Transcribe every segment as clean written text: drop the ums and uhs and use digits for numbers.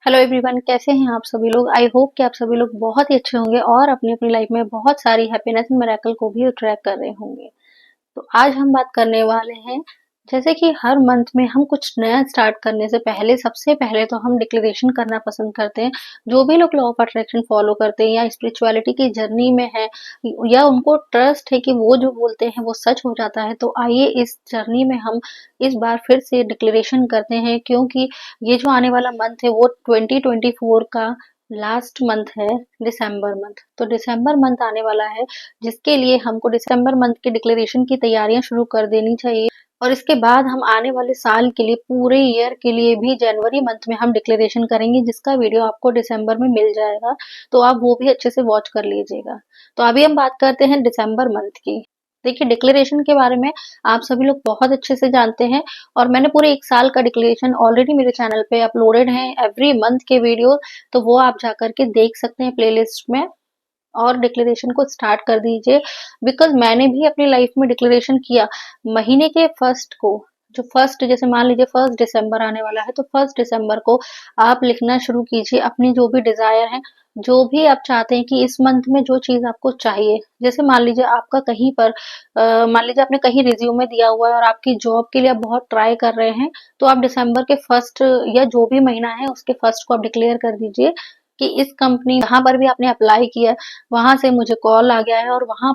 Hello everyone, कैसे हैं आप सभी लोग। आई होप कि आप सभी लोग बहुत ही अच्छे होंगे और अपनी अपनी लाइफ में बहुत सारी हैप्पीनेस एंड मिरेकल को भी अट्रैक्ट कर रहे होंगे। तो आज हम बात करने वाले हैं, जैसे कि हर मंथ में हम कुछ नया स्टार्ट करने से पहले सबसे पहले तो हम डिक्लेरेशन करना पसंद करते हैं। जो भी लोग लॉ ऑफ अट्रैक्शन फॉलो करते हैं या स्पिरिचुअलिटी की जर्नी में है या उनको ट्रस्ट है कि वो जो बोलते हैं वो सच हो जाता है, तो आइए इस जर्नी में हम इस बार फिर से डिक्लेरेशन करते हैं, क्योंकि ये जो आने वाला मंथ है वो 2024 का लास्ट मंथ है, दिसंबर मंथ। तो दिसंबर मंथ आने वाला है, जिसके लिए हमको दिसंबर मंथ के डिक्लेरेशन की तैयारियां शुरू कर देनी चाहिए। और इसके बाद हम आने वाले साल के लिए, पूरे ईयर के लिए भी जनवरी मंथ में हम डिक्लेरेशन करेंगे, जिसका वीडियो आपको दिसंबर में मिल जाएगा। तो आप वो भी अच्छे से वॉच कर लीजिएगा। तो अभी हम बात करते हैं दिसंबर मंथ की। देखिए, डिक्लेरेशन के बारे में आप सभी लोग बहुत अच्छे से जानते हैं और मैंने पूरे 1 साल का डिक्लेरेशन ऑलरेडी मेरे चैनल पे अपलोडेड है, एवरी मंथ के वीडियो। तो वो आप जाकर के देख सकते हैं प्लेलिस्ट में और डिक्लेरेशन को स्टार्ट कर दीजिए। बिकॉज मैंने भी अपनी लाइफ में डिक्लेरेशन किया महीने के फर्स्ट को। जो फर्स्ट, जैसे मान लीजिए 1 दिसंबर आने वाला है, तो 1 दिसंबर को आप लिखना शुरू कीजिए अपनी जो भी डिजायर है, जो भी आप चाहते हैं कि इस मंथ में जो चीज आपको चाहिए। जैसे मान लीजिए आपका कहीं पर मान लीजिए आपने कहीं रिज्यूमे दिया हुआ है और आपकी जॉब के लिए आप बहुत ट्राई कर रहे हैं, तो आप दिसंबर के फर्स्ट या जो भी महीना है उसके फर्स्ट को आप डिक्लेयर कर दीजिए कि इस कंपनी, जहाँ पर भी आपने अप्लाई किया है वहां से मुझे कॉल आ गया है और वहां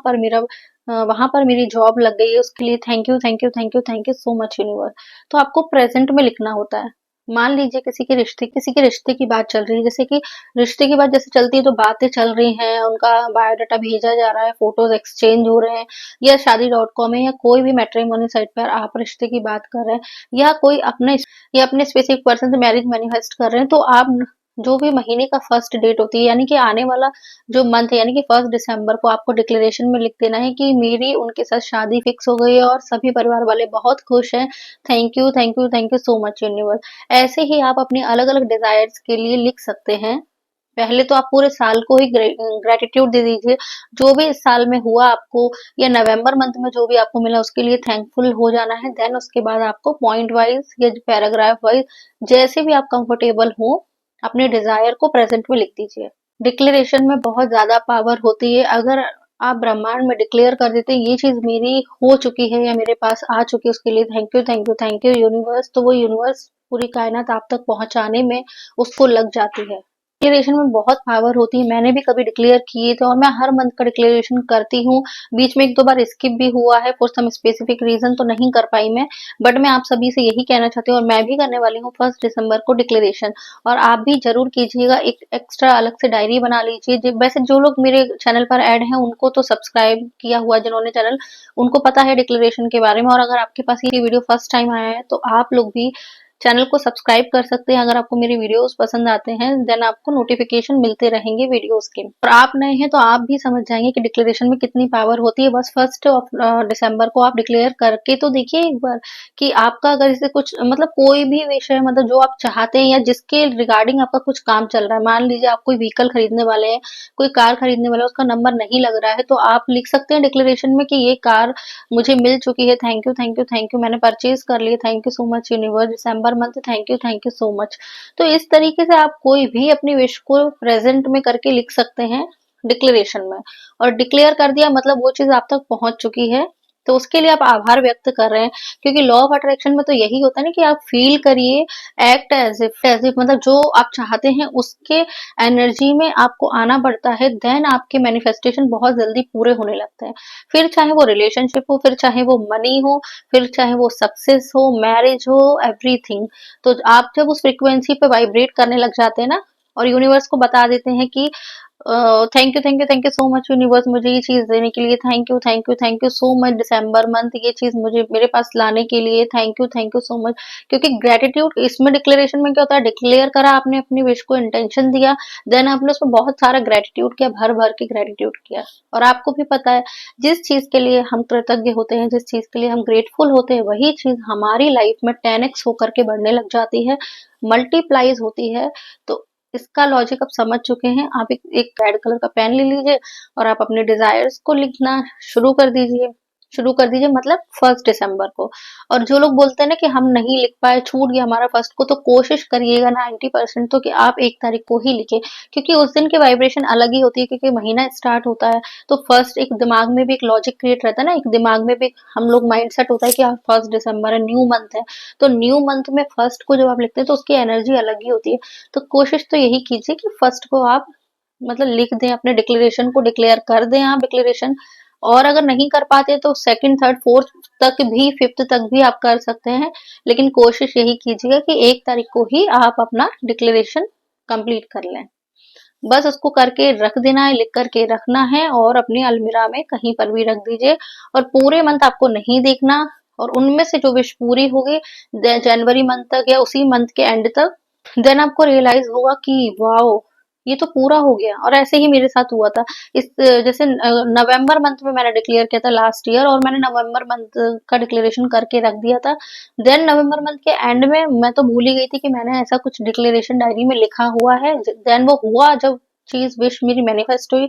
पर मेरी जॉब लग गई है। उसके लिए thank you, thank you, thank you, thank you so much universe. तो आपको प्रेजेंट में लिखना होता है। मान लीजिए किसी के रिश्ते की बात चल रही है, जैसे कि रिश्ते की बात जैसे चलती है तो बातें चल रही हैं, उनका बायोडाटा भेजा जा रहा है, फोटोज एक्सचेंज हो रहे हैं, या शादी.com है या कोई भी मैट्रिमोनी साइट पर आप रिश्ते की बात कर रहे हैं, या कोई अपने या अपने स्पेसिफिक पर्सन से मैरिज मैनिफेस्ट कर रहे हैं, तो आप जो भी महीने का फर्स्ट डेट होती है, यानी कि आने वाला जो मंथ है, यानी कि 1 दिसंबर को आपको डिक्लेरेशन में लिख देना है कि मेरी उनके साथ शादी फिक्स हो गई है और सभी परिवार वाले बहुत खुश हैं। Thank you, thank you, thank you so much universe. ऐसे ही आप अपने अलग अलग डिजायर्स के लिए लिख सकते हैं। पहले तो आप पूरे साल को ही ग्रेटिट्यूड दे दीजिए, जो भी इस साल में हुआ आपको, या नवंबर मंथ में जो भी आपको मिला उसके लिए थैंकफुल हो जाना है। देन उसके बाद आपको पॉइंट वाइज या पैराग्राफ वाइज जैसे भी आप कंफर्टेबल हो अपने डिजायर को प्रेजेंट में लिख दीजिए। डिक्लेरेशन में बहुत ज्यादा पावर होती है। अगर आप ब्रह्मांड में डिक्लेयर कर देते हैं ये चीज मेरी हो चुकी है या मेरे पास आ चुकी है, उसके लिए thank you, thank you, thank you universe, तो वो यूनिवर्स पूरी कायनात आप तक पहुंचाने में उसको लग जाती है। डिक्लेरेशन में बहुत पावर होती है। मैंने भी कभी डिक्लेयर किए थे और मैं हर मंथ का डिक्लेरेशन करती हूँ। बीच में 1-2 बार स्किप भी हुआ है, फॉर सम स्पेसिफिक रीजन तो नहीं कर पाई मैं। बट मैं आप सभी से यही कहना चाहती हूँ और मैं भी करने वाली हूँ 1 दिसंबर को डिक्लेरेशन। और आप भी जरूर कीजिएगा, एक एक्स्ट्रा अलग से डायरी बना लीजिए। वैसे जो लोग मेरे चैनल पर ऐड हैं उनको तो सब्सक्राइब किया हुआ जिन्होंने चैनल, उनको पता है डिक्लेरेशन के बारे में। और अगर आपके पास ये वीडियो फर्स्ट टाइम आया है तो आप लोग भी चैनल को सब्सक्राइब कर सकते हैं। अगर आपको मेरे वीडियोस पसंद आते हैं देन आपको नोटिफिकेशन मिलते रहेंगे वीडियोस के। और आप नए हैं तो आप भी समझ जाएंगे कि डिक्लेरेशन में कितनी पावर होती है। बस 1 दिसंबर को आप डिक्लेयर करके तो देखिए एक बार कि आपका अगर इसे कुछ मतलब कोई भी विषय, मतलब जो आप चाहते हैं या जिसके रिगार्डिंग आपका कुछ काम चल रहा है, मान लीजिए आप कोई व्हीकल खरीदने वाले हैं, कोई कार खरीदने वाले हैं, उसका नंबर नहीं लग रहा है, तो आप लिख सकते हैं डिक्लेरेशन में कि ये कार मुझे मिल चुकी है, thank you, thank you, thank you, मैंने परचेज कर ली, thank you so much universe, दिसंबर month thank you so much. तो इस तरीके से आप कोई भी अपनी विश को प्रेजेंट में करके लिख सकते हैं डिक्लेरेशन में। और डिक्लेयर कर दिया मतलब वो चीज आप तक पहुंच चुकी है, तो उसके लिए आप आभार व्यक्त कर रहे हैं। क्योंकि लॉ ऑफ अट्रैक्शन में तो यही होता है ना कि आप फील करिए, एक्ट एज इफ मतलब जो आप चाहते हैं उसके एनर्जी में आपको आना पड़ता है, देन आपके मैनिफेस्टेशन बहुत जल्दी पूरे होने लगते हैं। फिर चाहे वो रिलेशनशिप हो, फिर चाहे वो मनी हो, फिर चाहे वो सक्सेस हो, मैरिज हो, एवरीथिंग। तो आप जब उस फ्रीक्वेंसी पे वाइब्रेट करने लग जाते हैं ना, और यूनिवर्स को बता देते हैं कि thank you, thank you, thank you so much universe, मुझे ये चीज देने के लिए thank you, thank you, thank you so much, December month ये चीज मुझे मेरे पास लाने के लिए थैंक यू सो मच। क्योंकि ग्रेटिट्यूड इसमें डिक्लेरेशन में क्या होता है, डिक्लेयर करा आपने अपनी विश को, इंटेंशन दिया, देन आपने उसमें बहुत सारा ग्रेटिट्यूड किया, भर भर के ग्रेटिट्यूड किया। और आपको भी पता है जिस चीज के लिए हम कृतज्ञ होते हैं, जिस चीज के लिए हम ग्रेटफुल होते हैं, वही चीज हमारी लाइफ में 10x होकर के बढ़ने लग जाती है, मल्टीप्लाइज होती है। तो इसका लॉजिक आप समझ चुके हैं। आप एक रेड कलर का पेन ले लीजिए और आप अपने डिजायर्स को लिखना शुरू कर दीजिए। शुरू कर दीजिए, मतलब 1 दिसंबर को। और जो लोग बोलते हैं ना कि हम नहीं लिख पाए, छूट गया हमारा फर्स्ट को, तो कोशिश करिएगा 90% तो कि आप 1 तारीख को ही लिखें, क्योंकि उस दिन की वाइब्रेशन अलग ही होती है, क्योंकि महीना स्टार्ट होता है। तो फर्स्ट एक दिमाग में भी एक लॉजिक क्रिएट रहता है ना, एक दिमाग में भी हम लोग माइंड सेट होता है कि 1 दिसंबर है, न्यू मंथ है। तो न्यू मंथ में फर्स्ट को जब आप लिखते हैं तो उसकी एनर्जी अलग ही होती है। तो कोशिश तो यही कीजिए कि फर्स्ट को आप मतलब लिख दें, अपने डिक्लेरेशन को डिक्लेयर कर दें आप डिक्लेरेशन। और अगर नहीं कर पाते तो सेकंड, थर्ड, फोर्थ तक भी, फिफ्थ तक भी आप कर सकते हैं। लेकिन कोशिश यही कीजिएगा कि 1 तारीख को ही आप अपना डिक्लेरेशन कंप्लीट कर लें। बस उसको करके रख देना है, लिख करके रखना है और अपनी अलमीरा में कहीं पर भी रख दीजिए। और पूरे मंथ आपको नहीं देखना, और उनमें से जो विश पूरी होगी जनवरी मंथ तक या उसी मंथ के एंड तक, देन आपको रियलाइज होगा कि वाओ, ये तो पूरा हो गया। और ऐसे ही मेरे साथ हुआ था। इस जैसे नवंबर मंथ में मैंने डिक्लेयर किया था लास्ट ईयर, और मैंने नवंबर मंथ का डिक्लेरेशन करके रख दिया था। देन नवंबर मंथ के एंड में मैं तो भूल ही गई थी कि मैंने ऐसा कुछ डिक्लेरेशन डायरी में लिखा हुआ है। देन वो हुआ जब चीज विश मेरी मैनिफेस्ट हुई,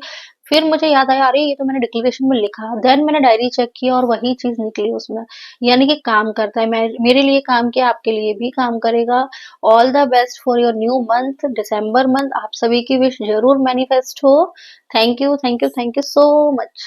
फिर मुझे याद आया, अरे ये तो मैंने डिक्लेरेशन में लिखा। देन मैंने डायरी चेक किया और वही चीज निकली उसमें। यानी कि काम करता है, मैं मेरे लिए काम किया, आपके लिए भी काम करेगा। All the best for your new month, December month. आप सभी की विश जरूर मैनिफेस्ट हो। Thank you, thank you, thank you so much.